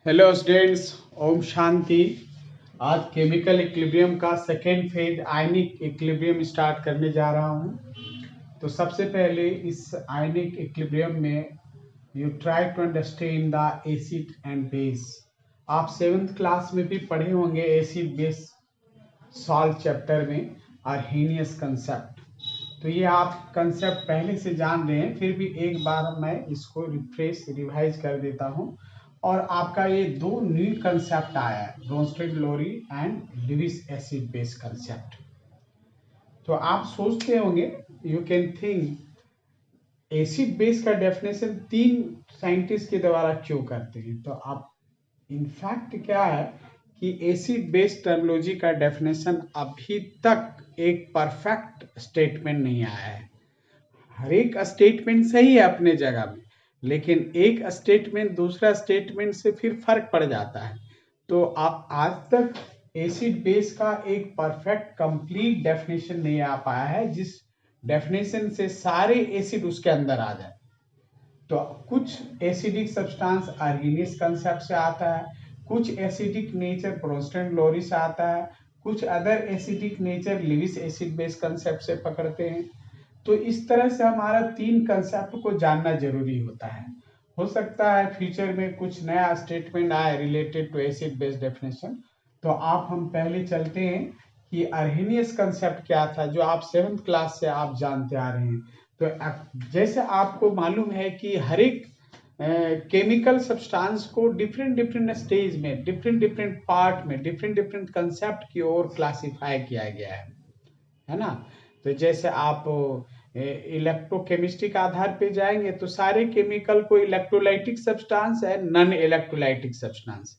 Hello students, ओम शांति। आज केमिकल इक्विलिब्रियम का सेकेंड फेज आयनिक इक्विलिब्रियम स्टार्ट करने जा रहा हूँ। तो सबसे पहले इस आयनिक इक्विलिब्रियम में you try to understand the acid and base. आप सेवेंथ क्लास में भी पढ़े होंगे एसिड बेस सॉल्ट चैप्टर में अर्हेनियस कंसेप्ट। तो ये आप कंसेप्ट पहले से जान रहे हैं, फिर भी एक बार मैं इसको रिवाइज कर देता हूँ। और आपका ये दो न्यू कंसेप्ट आया है, Bronsted Lowry and Lewis acid base concept. तो आप सोचते होंगे, you can think acid base का डेफिनेशन तीन साइंटिस्ट के द्वारा क्यों करते हैं। तो आप इनफैक्ट क्या है कि एसिड बेस टर्मिनोलॉजी का डेफिनेशन अभी तक एक परफेक्ट स्टेटमेंट नहीं आया है। हर एक स्टेटमेंट सही है अपने जगह में, लेकिन एक स्टेटमेंट दूसरा स्टेटमेंट से फिर फर्क पड़ जाता है। तो आप आज तक एसिड बेस का एक परफेक्ट कंप्लीट डेफिनेशन नहीं आ पाया है, जिस डेफिनेशन से सारे एसिड उसके अंदर आ जाए। तो कुछ एसिडिक सब्सटेंस अर्हेनियस कंसेप्ट से आता है, कुछ एसिडिक नेचर ब्रोंस्टेड लोरी से आता है, कुछ other acidic nature Lewis acid base concept से पकड़ते हैं। तो इस तरह से हमारा तीन कंसेप्ट को जानना जरूरी होता है। हो सकता है फ्यूचर में कुछ नया स्टेटमेंट आए related to acid base definition. तो आप हम पहले चलते हैं कि अर्हेनियस कंसेप्ट क्या था, जो आप सेवेंथ क्लास से आप जानते आ रहे हैं। तो जैसे आपको मालूम है कि हर एक केमिकल सब्सटेंस को डिफरेंट डिफरेंट स्टेज में, डिफरेंट डिफरेंट पार्ट में, डिफरेंट डिफरेंट कंसेप्ट की ओर क्लासिफाई किया गया है ना। तो जैसे आप इलेक्ट्रोकेमिस्ट्री के आधार पे जाएंगे तो सारे केमिकल को इलेक्ट्रोलाइटिक सब्सटेंस है, non electrolytic substance.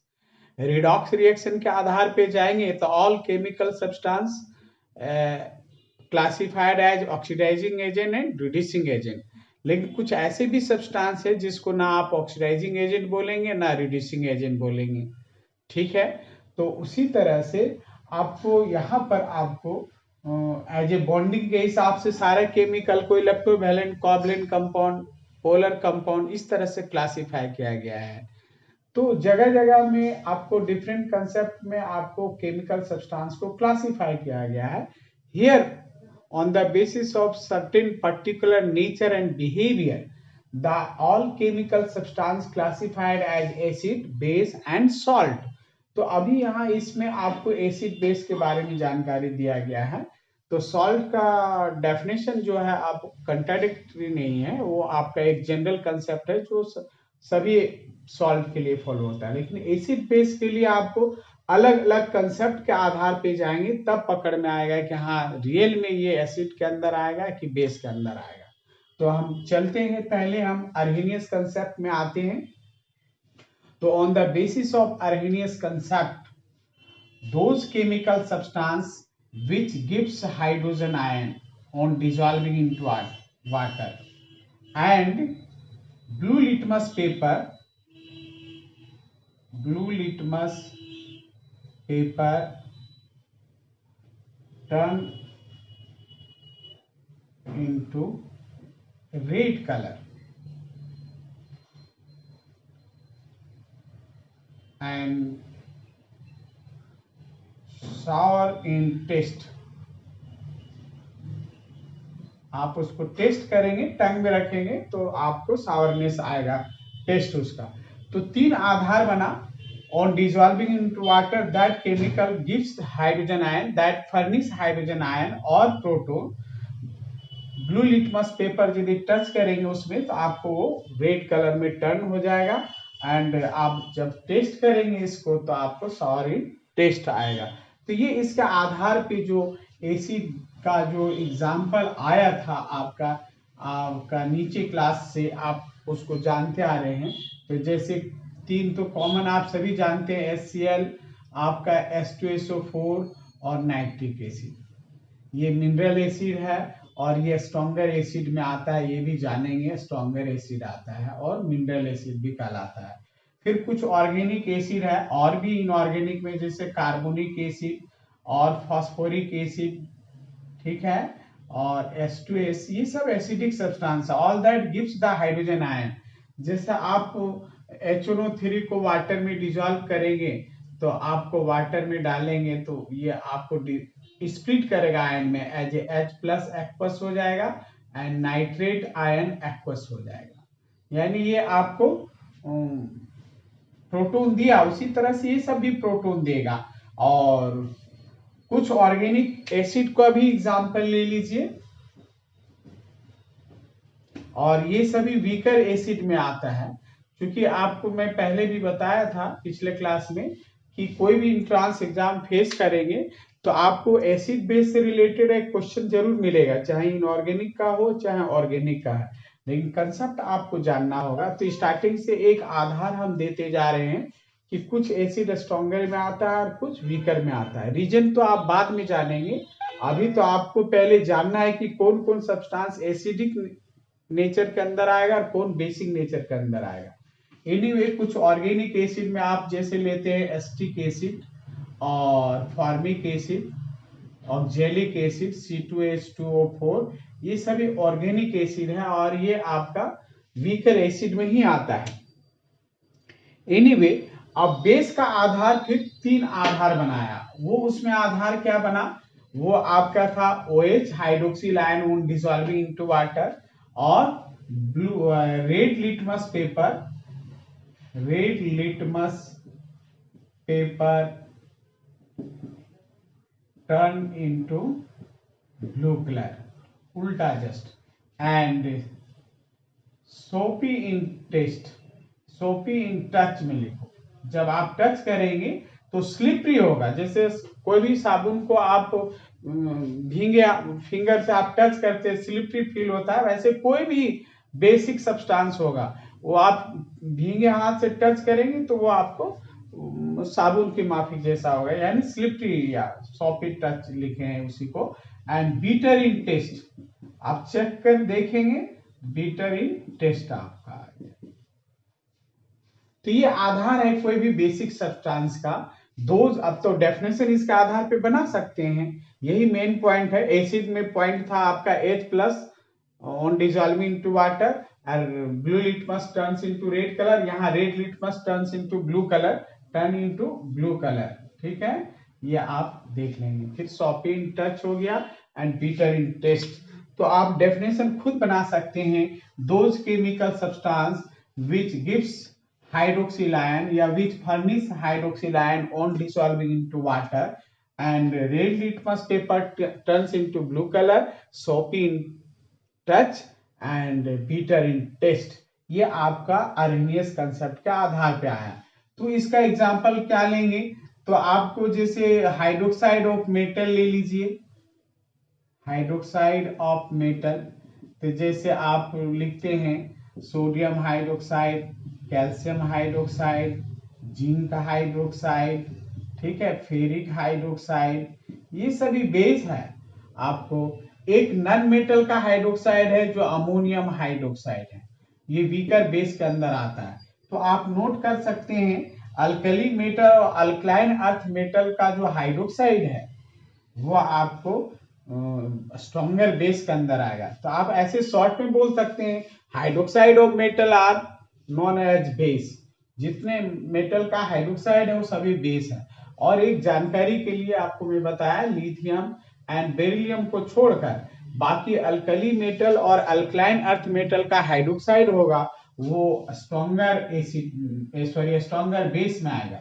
Redox reaction के आधार पे जाएंगे तो all chemical substance classified as oxidizing agent and reducing agent. लेकिन कुछ ऐसे भी सब्सटेंस है जिसको ना आप ऑक्सीडाइजिंग एजेंट बोलेंगे ना रिड्यूसिंग एजेंट बोलेंगे। ठीक है। तो उसी तरह से आपको यहाँ पर आपको एज ए बॉन्डिंग के हिसाब से सारे केमिकल को electrovalent, covalent compound, polar compound इस तरह से क्लासिफाई किया गया है। तो जगह जगह में आपको डिफरेंट कंसेप्ट में आपको केमिकल सब्सटेंस को क्लासिफाई किया गया है। Here on the basis of certain particular nature and behavior, the all chemical substance classified as acid, base and salt। तो अभी यहाँ इसमें आपको एसिड बेस के बारे में जानकारी दिया गया है। तो सॉल्ट का डेफिनेशन जो है आप कंट्राडिक्टरी नहीं है, वो आपका एक जनरल कंसेप्ट है जो सभी सॉल्ट के लिए फॉलो होता है। लेकिन एसिड बेस के लिए आपको अलग अलग कंसेप्ट के आधार पे जाएंगे, तब पकड़ में आएगा कि हाँ रियल में ये एसिड के अंदर आएगा कि बेस के अंदर आएगा। तो हम चलते हैं, पहले हम अर्हेनियस कंसेप्ट में आते हैं। तो on the basis of Arrhenius concept, those chemical substance which gives hydrogen ion on dissolving into water, and blue litmus paper blue litmus paper turn into red color and sour in taste। आप उसको test करेंगे, टंग में रखेंगे तो आपको sourness आएगा test उसका। तो तीन आधार बना, on dissolving into water that chemical gives hydrogen ion, that furnish hydrogen ion or proton। Blue litmus paper यदि टच करेंगे उसमें तो आपको वो रेड कलर में टर्न हो जाएगा। एंड आप जब टेस्ट करेंगे इसको तो आपको सॉरी टेस्ट आएगा। तो ये इसके आधार पे जो एसिड का जो एग्जाम्पल आया था आपका नीचे क्लास से आप उसको जानते आ रहे हैं। तो जैसे तीन तो कॉमन आप सभी जानते हैं, HCl, आपका H2SO4 और नाइट्रिक एसिड। ये मिनरल एसिड है और ये स्ट्रॉन्गर एसिड में आता है, ये भी जानेंगे। स्ट्रॉन्गर एसिड आता है और मिनरल एसिड भी कहलाता है। फिर कुछ ऑर्गेनिक एसिड है और भी इनऑर्गेनिक में, जैसे कार्बोनिक एसिड और फॉस्फोरिक एसिड, ठीक है, और H2S, ये सब एसिडिक सब्सटेंस है। All that gives the hydrogen ion. जैसे आप HNO3 को वाटर में डिजॉल्व करेंगे तो आपको वाटर में डालेंगे तो ये आपको स्प्लिट करेगा आयन में एज H प्लस एक्वस हो जाएगा एंड नाइट्रेट आयन एक्वस हो जाएगा। यानी ये आपको प्रोटॉन दिया, उसी तरह से ये सब भी प्रोटॉन देगा। और कुछ ऑर्गेनिक एसिड का भी एग्जांपल ले लीजिए, और ये सभी वीकर एसिड में आता है। क्योंकि आपको मैं पहले भी बताया था पिछले क्लास में कि कोई भी इंट्रांस एग्जाम फेस करेंगे तो आपको एसिड बेस से रिलेटेड एक क्वेश्चन जरूर मिलेगा, चाहे इनऑर्गेनिक का हो चाहे ऑर्गेनिक का है, लेकिन कंसेप्ट आपको जानना होगा। तो स्टार्टिंग से एक आधार हम देते जा रहे हैं कि कुछ एसिड स्ट्रॉन्गर में आता है और कुछ वीकर में आता है। रीजन तो आप बाद में जानेंगे, अभी तो आपको पहले जानना है कि कौन कौन सब्सटेंस एसिडिक नेचर के अंदर आएगा और कौन बेसिक नेचर के अंदर आएगा। एनीवे कुछ ऑर्गेनिक एसिड में आप जैसे लेते हैं एसिटिक एसिड और formic acid, oxalic acid C2H2O4, ये सभी ऑर्गेनिक एसिड है और ये आपका वीकर एसिड में ही आता है। एनीवे अब बेस का आधार फिर 3 आधार बनाया, वो उसमें आधार क्या बना, वो आपका था OH hydroxyl ion on dissolving into water, और blue red litmus paper turn into blue colour, उल्टा just, and soapy in touch में लिखो। जब आप टच करेंगे तो स्लिपरी होगा, जैसे कोई भी साबुन को आप भींगे फिंगर से आप टच करते हैं स्लिपरी फील होता है, वैसे कोई भी बेसिक सब्सटेंस होगा वो आप भींगे हाथ से टच करेंगे तो वो आपको साबुन की माफिक जैसा होगा, यानी स्लिपरी या सॉपी टच लिखे हैं उसी को। एंड बीटर इन टेस्ट, आप चेक कर देखेंगे बीटर इन टेस्ट आपका। तो ये आधार है कोई भी बेसिक सब्सटेंस का। डोज अब तो डेफिनेशन इसके आधार पे बना सकते हैं, यही मेन पॉइंट है। एसिड में पॉइंट था आपका H plus on dissolving into water, और blue litmus turns into red colour, यहाँ red litmus turns into blue colour, turn into blue colour, ठीक है, ये आप देख लेंगे। फिर सॉपी इन टच हो गया एंड बीटर इन टेस्ट। तो आप डेफिनेशन खुद बना सकते हैं, those chemical substance which gives hydroxyl ion या which furnish hydroxyl ion on dissolving into water, and red litmus paper turns into blue color, soapy in touch and bitter in taste। ये आपका अर्नियस concept के आधार पे आया। तो इसका example क्या लेंगे, तो आपको जैसे हाइड्रोक्साइड ऑफ मेटल ले लीजिए, हाइड्रोक्साइड ऑफ मेटल, तो जैसे आप लिखते हैं sodium hydroxide, calcium hydroxide, zinc hydroxide, ठीक है, फेरिक हाइड्रोक्साइड, ये सभी बेस है। आपको एक नॉन मेटल का हाइड्रोक्साइड है जो अमोनियम हाइड्रोक्साइड है, ये वीकर बेस के अंदर आता है। तो आप नोट कर सकते हैं अल्कली मेटल और अल्कलाइन अर्थ मेटल का जो हाइड्रोक्साइड है वो आपको स्ट्रॉन्गर बेस के अंदर आएगा। तो आप ऐसे शॉर्ट में बोल सकते हैं hydroxide of metal are known as base, जितने मेटल का हाइड्रोक्साइड है वो सभी बेस है। और एक जानकारी के लिए आपको मैं बताया, लिथियम एंड बेरिलियम को छोड़कर बाकी अल्कली मेटल और अल्कलाइन अर्थ मेटल का हाइड्रोक्साइड होगा वो स्ट्रॉन्गर बेस में आएगा।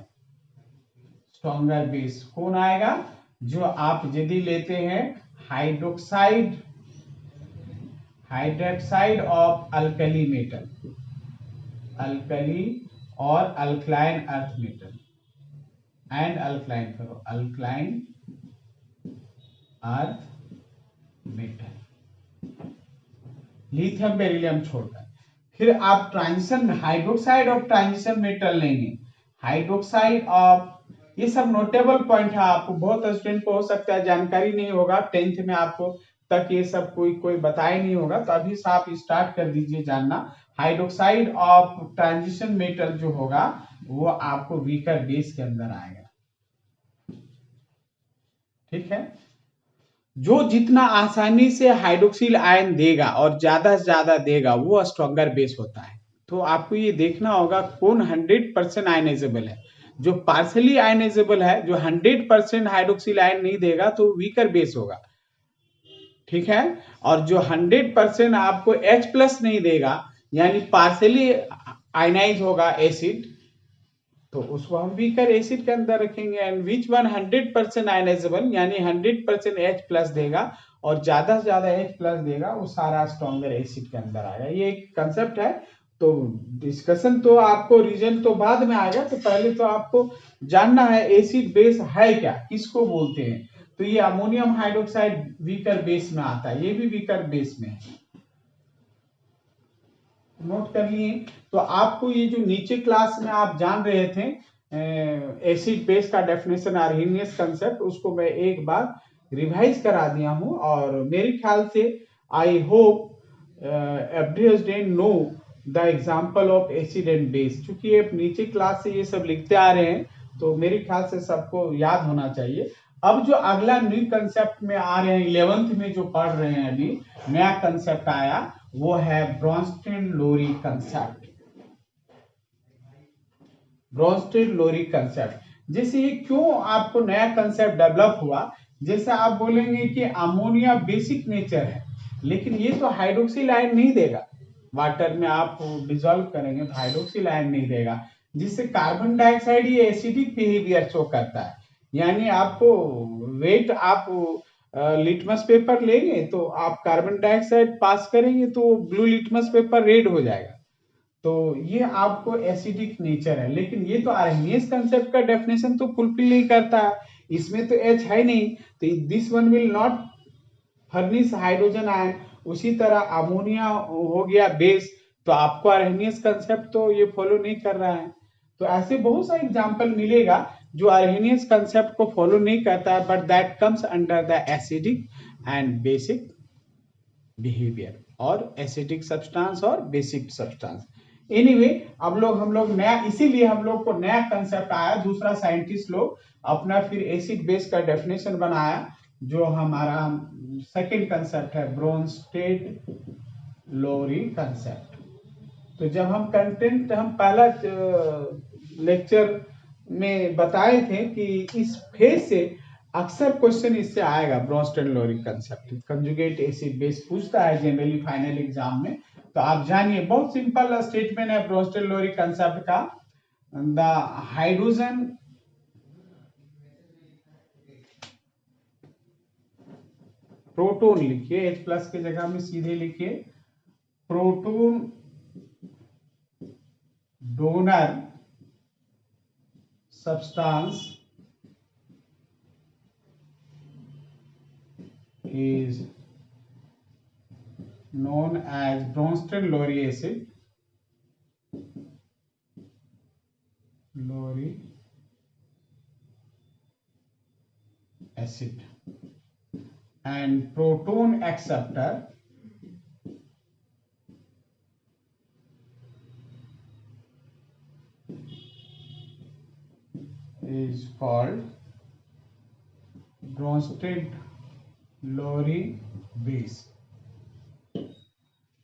स्ट्रॉन्गर बेस कौन आएगा, जो आप यदि लेते हैं hydroxide of alkali metal, alkali और alkaline earth metal, and alkaline करो, alkaline earth metal, lithium beryllium छोड़कर। फिर आप transition hydroxide of transition metal लेंगे, हाइड्रोक्साइड ऑफ, ये सब नोटेबल पॉइंट है, आपको बहुत स्टूडेंट को हो सकता है जानकारी नहीं होगा, 10th में आपको तक ये सब कोई बताया नहीं होगा, तो अभी से आप स्टार्ट कर दीजिए जानना। हाइड्रोक्साइड ऑफ ट्रांजिशन मेटल जो होगा वो आपको वीकर बेस के अंदर आएगा, ठीक है। जो जितना आसानी से हाइड्रोक्सिल आयन देगा और ज्यादा से ज्यादा देगा वो स्ट्रॉन्गर बेस होता है। तो आपको ये देखना होगा कौन 100% आयनाइजेबल है। जो पार्शली आयनाइजेबल है, जो 100% हाइड्रोक्सिल आयन नहीं देगा तो वीकर बेस होगा, ठीक है। और जो 100% आपको H+ नहीं देगा, यानी पार्शली आयनाइज होगा एसिड, तो उसको हम वीकर एसिड के अंदर रखेंगे। एंड विच वन 100% आयनाइजेबल, यानी 100% H+ देगा और ज्यादा से ज्यादा H+ देगा, वो सारा स्ट्रॉन्गर एसिड के अंदर आएगा। ये एक कंसेप्ट है। तो डिस्कशन तो आपको रीजन तो बाद में आएगा, तो पहले तो आपको जानना है एसिड बेस है क्या, किसको बोलते हैं। तो ये अमोनियम हाइड्रोक्साइड वीकर बेस में आता है, ये भी वीकर बेस में है, नोट कर लिए। तो आपको ये जो नीचे क्लास में आप जान रहे थे एसिड बेस का डेफिनेशन, आर्हेनियस कंसेप्ट, उसको मैं एक बार रिवाइज करा दिया हूं। और मेरे ख्याल से I hope every student know the example of acid and base. चूंकि आप नीचे क्लास से ये सब लिखते आ रहे हैं, तो मेरे ख्याल से सबको याद होना चाहिए। अब जो अगला न्यू कंसेप्ट में आ रहे हैं, 11th में जो पढ़ रहे हैं, अभी नया कंसेप्ट आया, वो है ब्रोंस्टेन-लोरी कंसेप्ट। ब्रोंस्टेन-लोरी कंसेप्ट, जैसे ये क्यों आपको नया कंसेप्ट डेवलप हुआ, जैसे आप बोलेंगे कि अमोनिया बेसिक नेचर है, लेकिन ये तो हाइड्रोक्सिल आयन नहीं देगा। वाटर में आप डिसॉल्व करेंगे तो हाइड्रोक्सिल आयन नहीं देगा, जिससे कार्बन डाइऑक्साइड ये एसिडिक बिहेवियर शो करता है। यानी आपको वेट, आप लिटमस पेपर लेंगे तो आप कार्बन डाइऑक्साइड पास करेंगे तो ब्लू लिटमस पेपर रेड हो जाएगा। तो ये आपको एसिडिक नेचर है, लेकिन ये तो आर्हेनियस कंसेप्ट का डेफिनेशन तो फुलफिल नहीं करता है, इसमें तो H है नहीं, तो this one will not furnish hydrogen ion. उसी तरह अमोनिया हो गया बेस, तो आपको आर्हेनियस कंसेप्ट तो ये फॉलो नहीं कर रहा है। तो ऐसे बहुत सा एग्जांपल मिलेगा जो आर्हेनियस कंसेप्ट को फॉलो नहीं करता है, but that comes under the acidic and basic behaviour, और एसिडिक सब्सटेंस और बेसिक सब्सटेंस। एनीवे, अब हम लोग नया, इसीलिए हम लोग को नया कंसेप्ट आया, दूसरा साइंटिस्ट लोग अपना फिर एसिड बेस का डेफिनेशन बनाया, जो हमारा सेकंड कंसेप्ट है ब्रोंस्टेड-लोरी कंसेप्ट। तो जब हम कंटेंट, हम पहला लेक्चर में बताए थे कि इस फेज से अक्सर क्वेश्चन इससे आएगा, ब्रोंस्टेड-लोरी कंसेप्ट। कंजुगेट एसिड बेस पूछता है जनरली फाइनल एग्जाम में। तो आप जानिए, बहुत सिंपल स्टेटमेंट है ब्रोंस्टेड-लोरी कंसेप्ट का। द हाइड्रोजन प्रोटोन लिखिए, H+ की जगह में सीधे लिखिए proton donor substance is known as Bronsted-Lowry acid, Lowry acid, and proton acceptor is called Bronsted-Lowry base।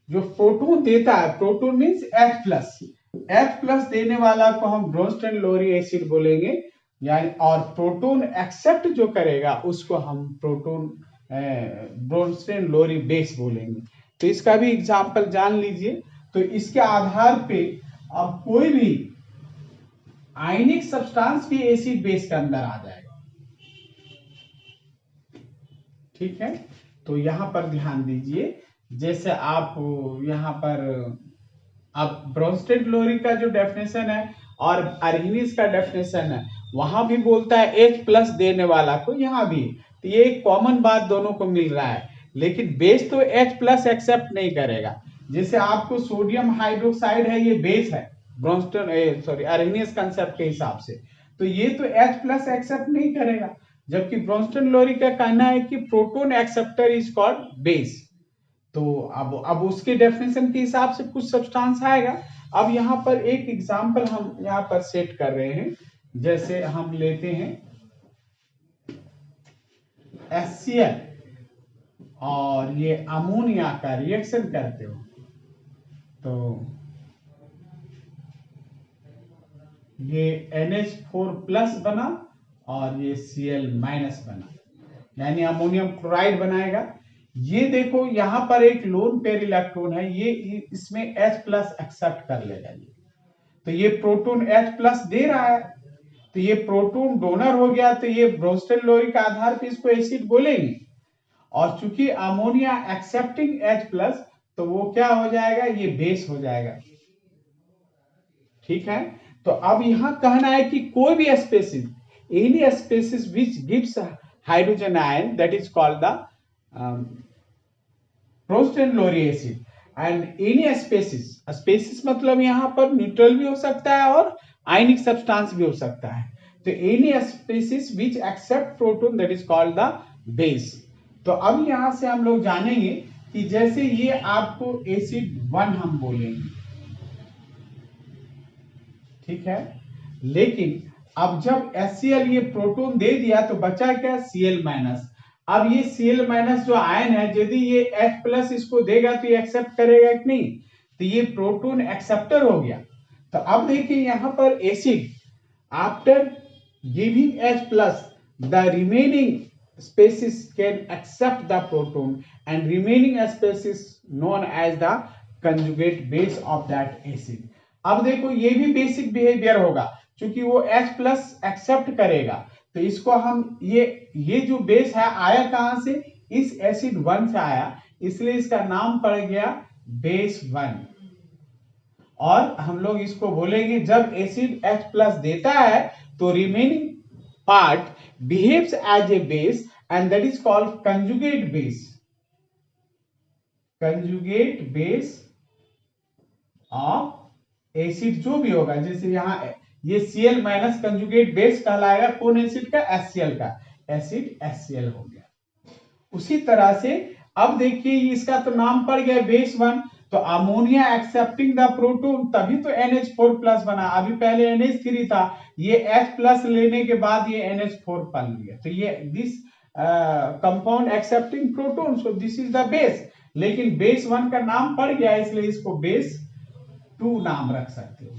जो प्रोटोन देता है, प्रोटोन मीन्स H+ देने वाला को हम ब्रोंस्टेड-लोरी एसिड बोलेंगे, यानी, और प्रोटोन एक्सेप्ट जो करेगा उसको हम ब्रोंस्टेड-लोरी बेस बोलेंगे। तो इसका भी एग्जांपल जान लीजिए। तो इसके आधार पे अब कोई भी आयनिक सब्सटेंस भी एसिड बेस के अंदर आ जाएगा, ठीक है। तो यहां पर ध्यान दीजिए, जैसे आप यहाँ पर अब ब्रोंस्टेड-लोरी का जो डेफिनेशन है और आर्हेनियस का डेफिनेशन है, वहां भी बोलता है H+ देने वाला को, यहाँ भी। तो ये एक कॉमन बात दोनों को मिल रहा है, लेकिन बेस तो H+ एक्सेप्ट नहीं करेगा। जैसे आपको सोडियम हाइड्रोक्साइड है, ये बेस है आर्हेनियस कंसेप्ट के हिसाब से, तो ये तो H+ एक्सेप्ट नहीं करेगा, जबकि ब्रोंस्टेड-लोरी का कहना है कि proton acceptor is called base. तो अब उसके डेफिनेशन के हिसाब से कुछ सब्सटेंस आएगा। अब यहाँ पर एक एग्जांपल हम यहाँ पर सेट कर रहे हैं, जैसे हम लेते हैं HCl और ये अमोनिया का रिएक्शन करते हो, तो ये NH4 प्लस बना और ये Cl माइनस बना, यानी अमोनियम क्लोराइड बनाएगा। ये देखो यहाँ पर एक लोन पेयर इलेक्ट्रॉन है, ये इसमें H प्लस एक्सेप्ट कर लेगा, ये तो ये प्रोटॉन H प्लस दे रहा है, तो ये प्रोटॉन डोनर हो गया, तो ये ब्रोस्टेन-लोरी के आधार पर इसको एसिड बोलेंगे। और चूंकि अमोनिया एक्सेप्टिंग H प्लस, तो वो क्या हो जाएगा, ये बेस हो जाएगा। ठीक है, तो अब यहां कहना है कि कोई भी species, any species which gives hydrogen ion, that is called the Bronsted Lowry acid. And any species, species मतलब यहां पर न्यूट्रल भी हो सकता है और आयनिक सब्सटेंस भी हो सकता है, तो any species which accept proton, that is called the base. तो अब यहां से हम लोग जानेंगे कि जैसे ये आपको एसिड 1 हम बोलेंगे, ठीक है, लेकिन अब जब HCl ये प्रोटॉन दे दिया तो बचा क्या, Cl माइनस। अब ये Cl माइनस जो आयन है, यदि ये H प्लस इसको देगा तो ये एक्सेप्ट करेगा कि नहीं, तो ये प्रोटॉन एक्सेप्टर हो गया। तो अब देखिए यहां पर acid after giving H plus, the remaining species can accept the proton and remaining species known as the conjugate base of that acid। अब देखो ये भी बेसिक बिहेवियर होगा, क्योंकि वो H प्लस एक्सेप्ट करेगा, तो इसको हम ये जो बेस है आया कहां से, इस एसिड 1 से आया, इसलिए इसका नाम पड़ गया बेस 1। और हम लोग इसको बोलेंगे जब एसिड H प्लस देता है तो remaining part behaves as a base and that is called conjugate base. Conjugate base of acid जो भी होगा, जैसे यहां ये Cl माइनस कंजुगेट बेस कहलाएगा, कौन एसिड का, HCl का, एसिड HCl हो गया। उसी तरह से अब देखिए इसका तो नाम पड़ गया बेस 1, तो अमोनिया एक्सेप्टिंग द प्रोटॉन, तभी तो NH4 प्लस बना, अभी पहले NH3 था, ये H प्लस लेने के बाद ये NH4 बन गया, तो ये this compound accepting proton, so this is the base. लेकिन बेस 1 का नाम पड़ गया, इसलिए इसको बेस 2 नाम रख सकते हो।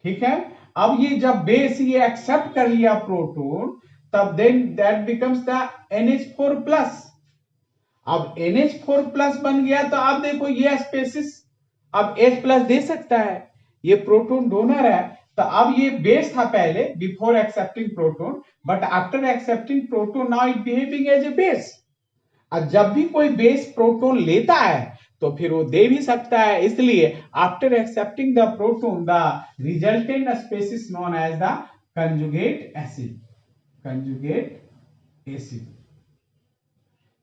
ठीक है, अब ये जब बेस ये एक्सेप्ट कर लिया प्रोटॉन, तब then that becomes the NH4 plus. अब NH4 प्लस बन गया, तो आप देखो ये स्पेसिस अब H प्लस दे सकता है, ये प्रोटॉन डोनर है, तो अब ये बेस था पहले before accepting proton, but after accepting proton now it behaving as a base. और जब भी कोई बेस प्रोटॉन लेता है तो फिर वो दे भी सकता है, इसलिए after accepting the proton the resultant species known as the conjugate acid. Conjugate acid.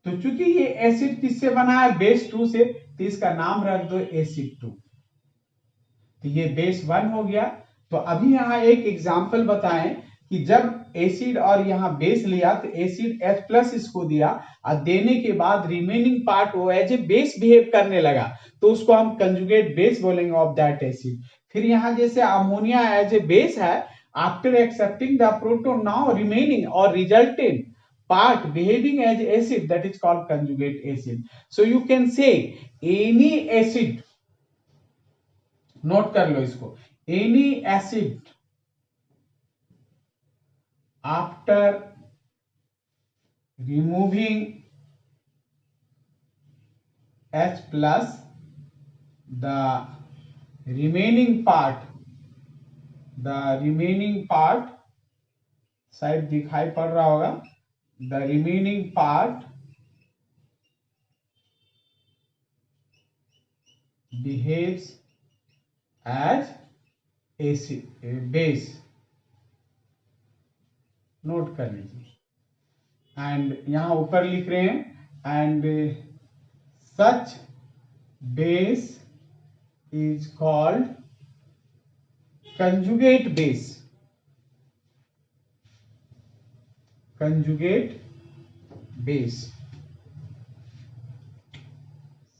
तो चूंकि ये एसिड किससे बना है, बेस 2 से, तो इसका नाम रख दो एसिड 2। तो ये बेस 1 हो गया। तो अभी यहां एक एग्जांपल बताएं कि जब एसिड और यहां बेस लिया तो एसिड H प्लस इसको दिया, और देने के बाद रिमेनिंग पार्ट वो एज ए बेस बिहेव करने लगा, तो उसको हम कंजुगेट बेस बोलेंगे ऑफ दैट एसिड। फिर यहां जैसे अमोनिया एज ए बेस है, after accepting the proton now remaining और resultant part behaving as acid, that is called conjugate acid. So you can say any acid, note कर लो इसको, any acid after removing H plus, the remaining part शायद दिखाई पड़ रहा होगा, the remaining part behaves as acid, base, note कर लीजिए। And यहां ऊपर लिख रहे हैं and such base is called conjugate base. Conjugate base,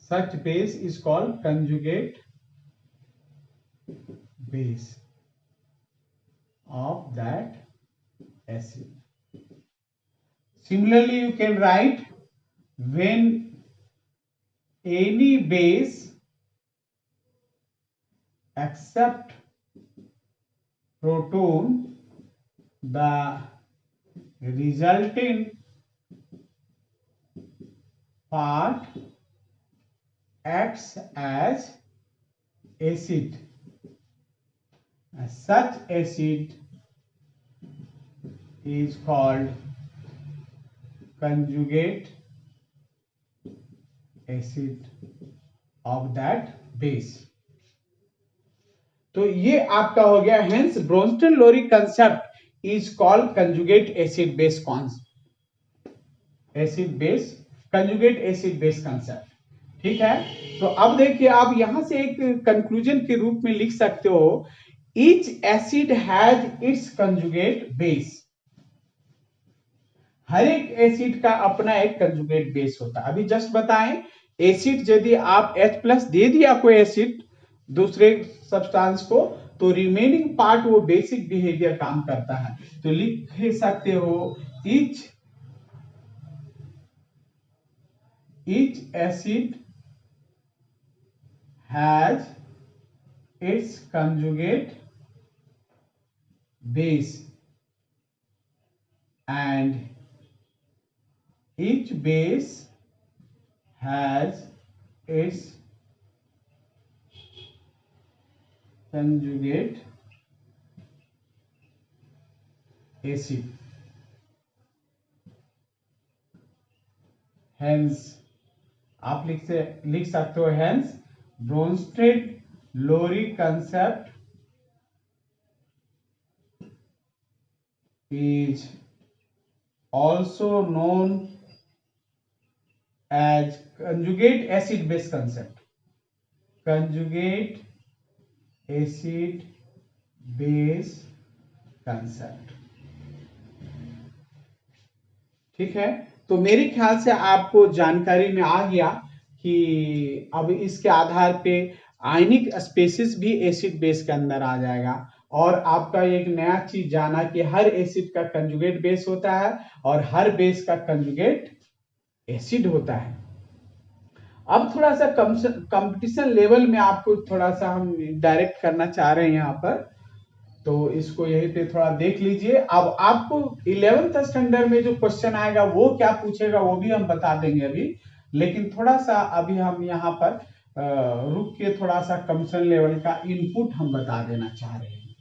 such base is called conjugate base of that acid. Similarly, you can write when any base accept proton, the resulting part acts as acid. Such acid is called conjugate acid of that base. तो ये आपका हो गया, hence Bronsted Lowry concept is called conjugate acid base conjugate acid base concept. ठीक है, तो अब देखिए आप यहां से एक कंक्लूजन के रूप में लिख सकते हो, each acid has its conjugate base. हर एक एसिड का अपना एक कंजुगेट बेस होता है। अभी जस्ट बताएं, एसिड यदि आप H+ दे दिया कोई एसिड दूसरे सब्सटेंस को, तो रिमेनिंग पार्ट वो बेसिक बिहेवियर काम करता है। तो लिख सकते हो, each acid has its conjugate base and each base has its conjugate acid. Hence आप लिख सकते हो, hence Bronsted-Lowry concept is also known as conjugate acid base concept. Conjugate acid base concept. ठीक है, तो मेरे ख्याल से आपको जानकारी में आ गया कि अब इसके आधार पे आयनिक स्पेसिस भी एसिड बेस के अंदर आ जाएगा। और आपका एक नया चीज जाना कि हर एसिड का कंजुगेट बेस होता है और हर बेस का कंजुगेट एसिड होता है। अब थोड़ा सा कंपटीशन लेवल में आपको थोड़ा सा हम डायरेक्ट करना चाह रहे हैं यहाँ पर, तो इसको यहीं पे थोड़ा देख लीजिए। अब आपको 11th स्टैंडर्ड में जो क्वेश्चन आएगा वो क्या पूछेगा वो भी हम बता देंगे अभी, लेकिन थोड़ा सा अभी हम यहाँ पर रुक के थोड़ा सा कंपटीशन लेवल का इनपुट हम बता देना चाह रहे हैं,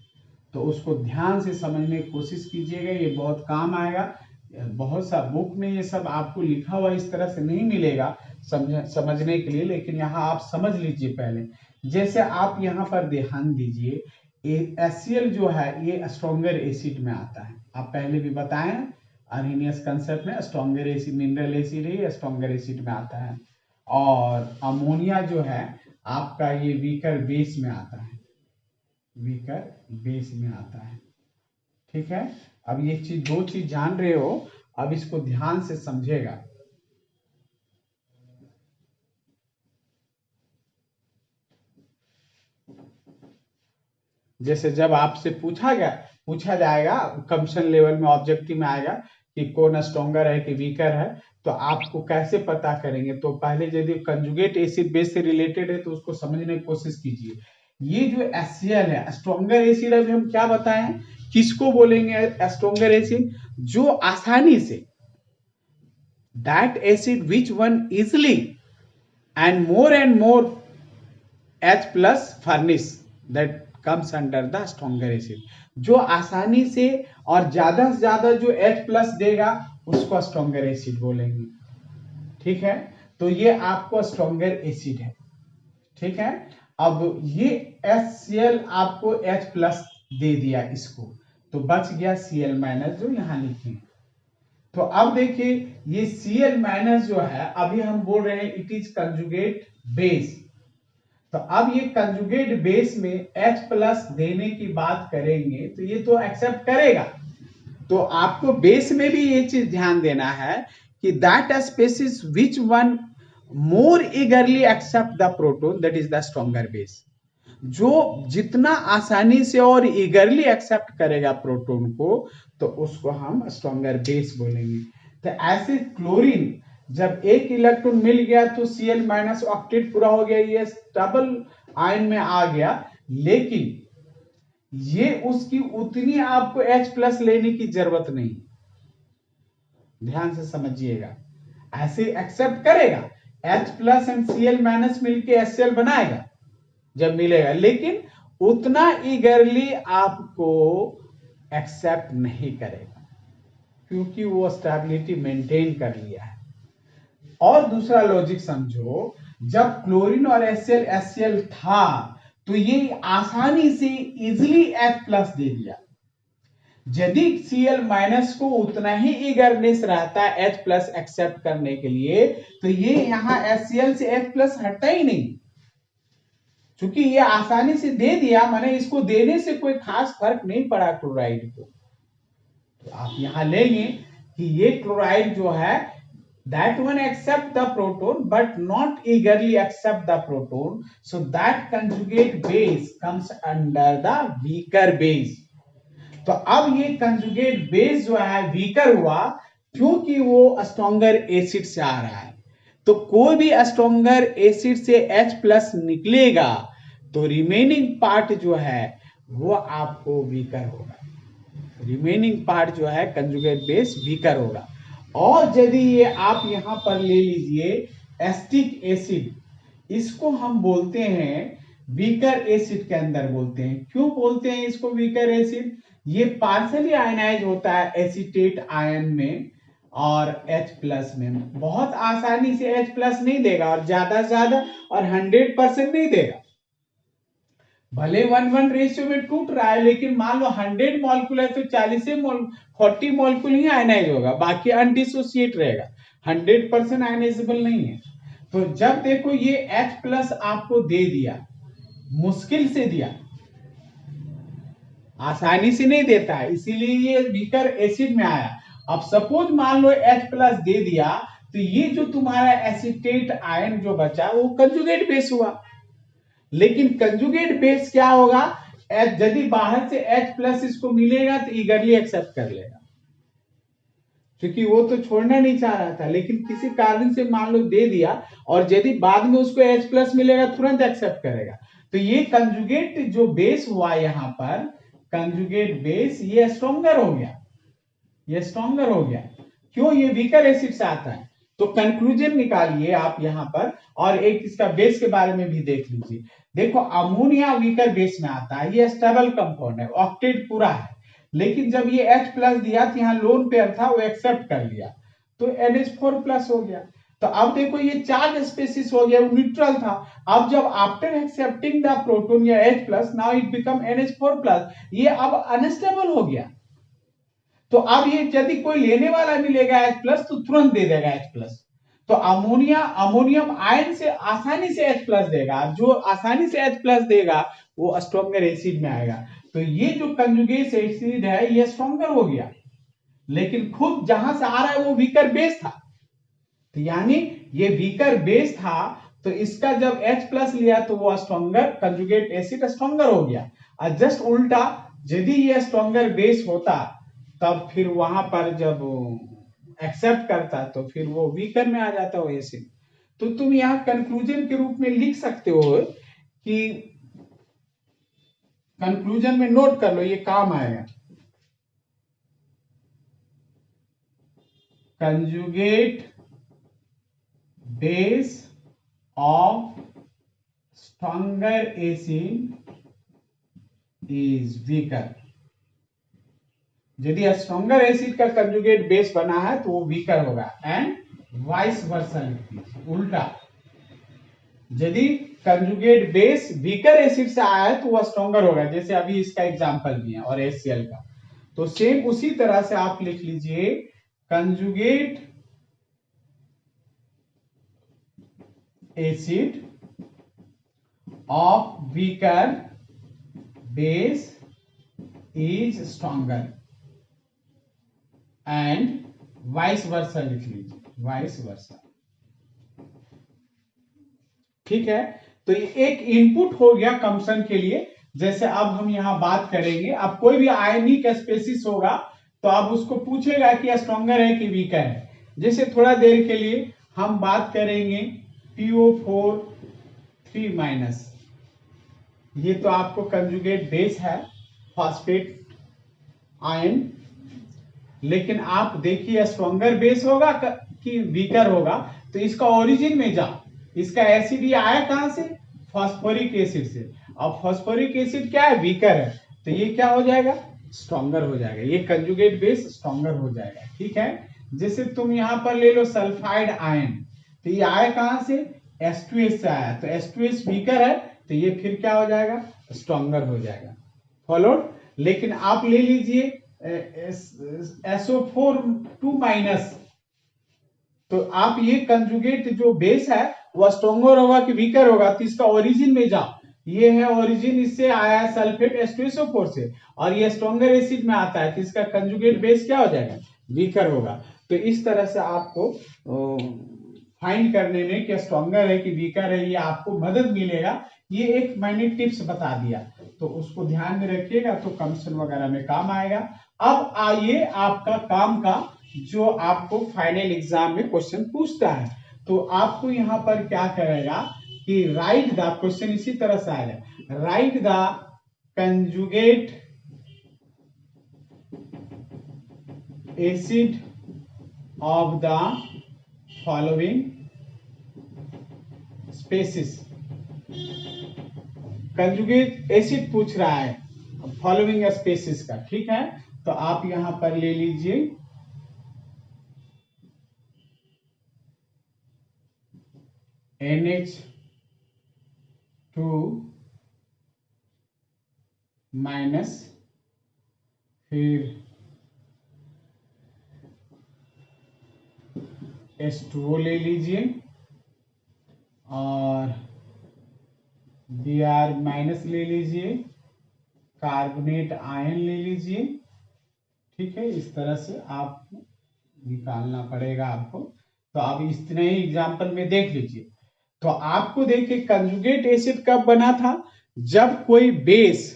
तो उसको ध्यान से समझने की कोशिश कीजिएगा, ये बहुत काम आएगा। बहुत सा बुक में ये सब आपको लिखा हुआ इस तरह से नहीं मिलेगा समझने के लिए, लेकिन यहाँ आप समझ लीजिए पहले। जैसे आप यहाँ पर ध्यान दीजिए, HCl जो है ये स्ट्रॉन्गर एसिड में आता है। आप पहले भी बताएं अर्हेनियस कंसेप्ट में स्ट्रॉन्गर एसिड मिनरल एसिड ही स्ट्रॉन्गर एसिड में आता है, और अमोनिया जो है आपका ये वीकर बेस में आता है, वीकर बेस में आता है। ठीक है, अब ये चीज दो चीज जान रहे हो, अब इसको ध्यान से समझेगा। जैसे जब आपसे पूछा जाएगा कंपटीशन लेवल में, ऑब्जेक्टिव में आएगा कि कौन स्ट्रॉन्गर है कि वीकर है, तो आपको कैसे पता करेंगे? तो पहले यदि कंजुगेट एसिड बेस से रिलेटेड है तो उसको समझने की कोशिश कीजिए। ये जो HCl है स्ट्रॉन्गर एसिड, अभी हम क्या बताएं, किसको बोलेंगे स्ट्रॉन्गर एसिड? जो आसानी से, that acid which one easily and more H+ furnish that comes under the stronger acid। जो आसानी से और ज्यादा से ज्यादा जो H+ देगा उसको स्ट्रॉन्गर एसिड बोलेंगे। ठीक है, तो ये आपको स्ट्रॉन्गर एसिड है। ठीक है, अब ये HCl आपको H+ दे दिया इसको, तो बच गया Cl- जो यहां लिखे। तो अब देखिए ये Cl- जो है, अभी हम बोल रहे हैं इट इज कंजुगेट बेस, तो अब ये कंजुगेट बेस में H+ देने की बात करेंगे तो ये तो एक्सेप्ट करेगा। तो आपको बेस में भी ये चीज ध्यान देना है कि that species which one more eagerly accept the proton that is the stronger base. जो जितना आसानी से और ईगरली एक्सेप्ट करेगा प्रोटोन को, तो उसको हम स्ट्रॉन्गर बेस बोलेंगे। तो ऐसे क्लोरीन जब एक इलेक्ट्रॉन मिल गया तो Cl- ऑक्टेट पूरा हो गया, ये डबल आयन में आ गया, लेकिन ये उसकी उतनी आपको H प्लस लेने की जरूरत नहीं, ध्यान से समझिएगा। ऐसे एक्सेप्ट करेगा, H plus and Cl minus मिलके HCl बनाएगा जब मिलेगा, लेकिन उतना ईगरली आपको एक्सेप्ट नहीं करेगा क्योंकि वो स्टेबिलिटी मेंटेन कर लिया है। और दूसरा लॉजिक समझो, जब क्लोरीन और HCl था तो ये आसानी से इजिली H प्लस दे दिया। यदि Cl माइनस को उतना ही ईगरनेस रहता है H प्लस एक्सेप्ट करने के लिए, तो ये यहां HCl से H प्लस हटता ही नहीं, क्योंकि ये आसानी से दे दिया, माने इसको देने से कोई खास फर्क नहीं पड़ा क्लोराइड को। तो आप यहां लेंगे कि ये क्लोराइड जो है, that one accept the proton but not eagerly accept the proton, so that conjugate base comes under the weaker base। तो अब ये कंजुगेट बेस जो है वीकर हुआ क्योंकि वो स्ट्रॉन्गर एसिड से आ रहा है। तो कोई भी स्ट्रॉन्गर एसिड से H प्लस निकलेगा तो रिमेनिंग पार्ट जो है वो आपको वीकर होगा, रिमेनिंग पार्ट जो है कंजुगेट बेस वीकर होगा। और यदि ये आप यहां पर ले लीजिए एस्टिक एसिड, इसको हम बोलते हैं वीकर एसिड के अंदर बोलते हैं। क्यों बोलते हैं इसको वीकर एसिड? ये पार्शली आयनाइज होता है एसीटेट आयन में और H प्लस में, बहुत आसानी से H प्लस नहीं देगा और ज्यादा से ज्यादा और 100% नहीं देगा। भले 1:1 रेशियो में टूट रहा है, लेकिन मान लो 100 मॉलिक्यूल है तो 40 मॉलिक्यूल ही आयनाइज होगा, बाकी अनडिसोसिएट रहेगा, 100% आयनाइजेबल नहीं है। तो जब देखो ये H प्लस आपको दे दिया, मुश्किल से दिया, आसानी से नहीं देता है, इसीलिए ये वीकर एसिड में आया। अब सपोज मान लो H प्लस दे दिया, तो ये जो तुम्हारा एसीटेट आयन जो बचा वो कंजुगेट बेस हुआ। लेकिन कंजुगेट बेस क्या होगा, यदि बाहर से H प्लस इसको मिलेगा तो ईगरली एक्सेप्ट कर लेगा, क्योंकि वो तो छोड़ना नहीं चाह रहा था, लेकिन किसी कारण से मान लो दे दिया और यदि बाद में उसको H प्लस मिलेगा तुरंत एक्सेप्ट करेगा। तो ये कंजुगेट जो बेस हुआ यहां पर, कंजुगेट बेस, ये स्ट्रॉन्गर हो गया, ये स्ट्रॉन्गर हो गया। क्यों? ये वीकर एसिड से आता है। तो कंक्लूजन निकालिए आप यहां पर, और एक इसका बेस के बारे में भी देख लीजिए। देखो अमोनिया वीकर बेस में आता है, ये स्टेबल कंपाउंड है, ऑक्टेट पूरा है, लेकिन जब ये H प्लस दिया तो यहाँ लोन पेयर था, वो एक्सेप्ट कर लिया तो NH4 प्लस हो गया। तो अब देखो ये चार्ज स्पेसिस हो गया, वो न्यूट्रल था। अब जब आफ्टर एक्सेप्टिंग द प्रोटोन या H plus, now it become NH4 plus, ये अब अनस्टेबल हो गया। तो अब ये यदि कोई लेने वाला मिलेगा H प्लस तो तुरंत दे देगा H प्लस। तो अमोनियम आयन से आसानी से H प्लस देगा, जो आसानी से H प्लस देगा वो स्ट्रॉन्गर एसिड में आएगा। तो ये जो कंजुगेट एसिड है ये स्ट्रॉन्गर हो गया, लेकिन खुद जहां से आ रहा है वो वीकर बेस था। तो यानी ये वीकर बेस था, तो इसका जब H प्लस लिया तो वो स्ट्रॉन्गर कंजुगेट एसिड स्ट्रॉन्गर हो गया। और जस्ट उल्टा, यदि ये स्ट्रॉन्गर बेस होता तब फिर वहां पर जब एक्सेप्ट करता तो फिर वो वीकर में आ जाता वो एसिड। तो तुम यहां कंक्लूजन के रूप में लिख सकते हो कि, कंक्लूजन में नोट कर लो, ये काम आएगा। Conjugate base of stronger acid is weaker. यदि स्ट्रॉन्गर एसिड का कंजुगेट बेस बना है तो वो वीकर होगा, एंड वाइस वर्सा लिख दीजिए, उल्टा। यदि कंजुगेट बेस वीकर एसिड से आया है तो वह स्ट्रॉन्गर होगा, जैसे अभी इसका एग्जांपल भी है और HCl का। तो सेम उसी तरह से आप लिख लीजिए, conjugate acid of weaker base is stronger, and vice versa लिख लीजिए, वाइस वर्सा। ठीक है, तो ये एक इनपुट हो गया कंप्शन के लिए। जैसे अब हम यहां बात करेंगे, अब कोई भी आयनिक स्पेसिस होगा तो अब उसको पूछेगा कि स्ट्रॉन्गर है कि वीकर है। जैसे थोड़ा देर के लिए हम बात करेंगे PO4 3-, ये तो आपको कंजुगेट बेस है, फॉस्फेट आयन। लेकिन आप देखिए स्ट्रॉन्गर बेस होगा कि वीकर होगा, तो इसका ओरिजिन में जाओ, इसका एसिड ये आया कहां से, फास्फोरिक एसिड से। अब फास्फोरिक एसिड क्या है, वीकर है, तो ये क्या हो जाएगा, स्ट्रॉन्गर हो जाएगा, ये कंजुगेट बेस स्ट्रॉन्गर हो जाएगा। ठीक है, जैसे तुम यहां पर ले लो सल्फाइड आयन, तो ये आया कहां से, H2S से आया, तो H2S वीकर है, तो ये फिर क्या हो जाएगा, स्ट्रॉन्गर हो जाएगा। फॉलोड। लेकिन आप ले लीजिए SO4 2 माइनस, तो आप ये कंजुगेट जो बेस है वह स्ट्रॉन्गर होगा कि वीकर होगा, तो इसका ओरिजिन में जाओ, ये है ओरिजिन, इससे आया है सल्फेट H2SO4 से, और ये स्ट्रॉन्गर एसिड में आता है, तो इसका कंजुगेट बेस क्या हो जाएगा, वीकर होगा। तो इस तरह से आपको फाइंड करने में कि स्ट्रॉन्गर है कि वीकर है, ये आपको मदद मिलेगा। ये एक मैंने टिप्स बता दिया, तो उसको ध्यान में रखिएगा, तो कमीशन वगैरह में काम आएगा। अब आइए आपका काम का, जो आपको फाइनल एग्जाम में क्वेश्चन पूछता है, तो आपको यहां पर क्या करेगा कि राइट द क्वेश्चन इसी तरह से आएगा, right the conjugate acid of the following species. Conjugate acid पूछ रहा है फॉलोइंग स्पेसिस का। ठीक है, तो आप यहां पर ले लीजिए NH2 माइनस, फिर H2O ले लीजिए, और Br माइनस ले लीजिए, कार्बोनेट आयन ले लीजिए। ठीक है, इस तरह से आप निकालना पड़ेगा आपको। तो आप इतने ही एग्जाम्पल में देख लीजिए। तो आपको देखिए कंजुगेट एसिड कब बना था, जब कोई बेस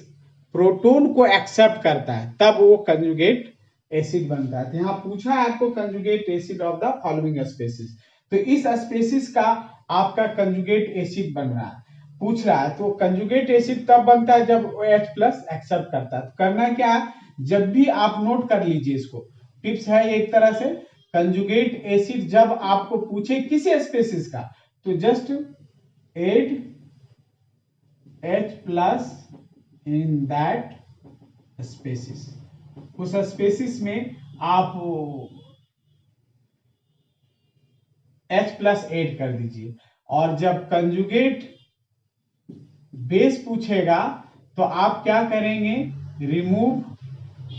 प्रोटॉन को एक्सेप्ट करता है तब वो कंजुगेट एसिड बनता है। तो यहाँ पूछा है आपको conjugate acid of the following species, तो इस स्पेसिस का आपका कंजुगेट एसिड बन रहा है, पूछ रहा है। तो कंजुगेट एसिड तब बनता है जब OH प्लस एक्सेप्ट करता है। तो करना क्या है, जब भी आप नोट कर लीजिए, इसको टिप्स है एक तरह से, कंजुगेट एसिड जब आपको पूछे किसी स्पेसिस का, तो just add H plus in that species, उस स्पेसिस में आप H प्लस एड कर दीजिए। और जब कंजुगेट बेस पूछेगा तो आप क्या करेंगे, रिमूव